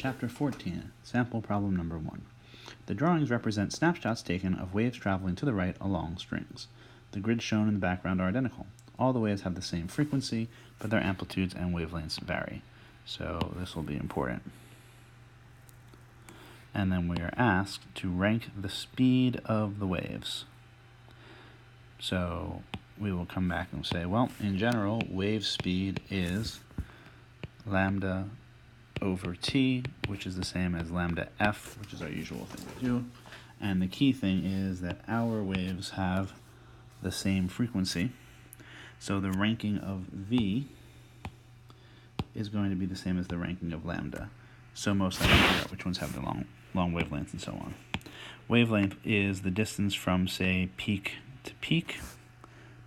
Chapter 14, Sample Problem Number 1. The drawings represent snapshots taken of waves traveling to the right along strings. The grids shown in the background are identical. All the waves have the same frequency, but their amplitudes and wavelengths vary. So this will be important. And then we are asked to rank the speed of the waves. So we will come back and say, well, in general, wave speed is lambda over t, which is the same as lambda f, which is our usual thing to do. And the key thing is that our waves have the same frequency. So the ranking of v is going to be the same as the ranking of lambda. So most likely figure out which ones have the long wavelength and so on. Wavelength is the distance from, say, peak to peak.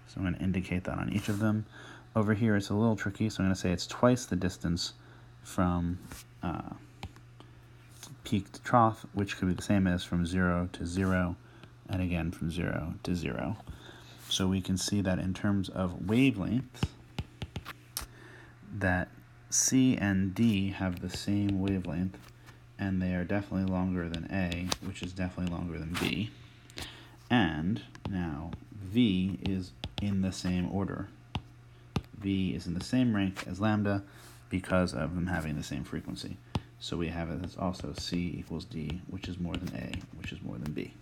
So I'm going to indicate that on each of them. Over here it's a little tricky, so I'm going to say it's twice the distance from peak to trough, which could be the same as from 0 to 0, and again from 0 to 0. So we can see that in terms of wavelengths, that C and D have the same wavelength, and they are definitely longer than A, which is definitely longer than B. And now V is in the same order. V is in the same rank as lambda because of them having the same frequency. So we have it as also C equals D, which is more than A, which is more than B.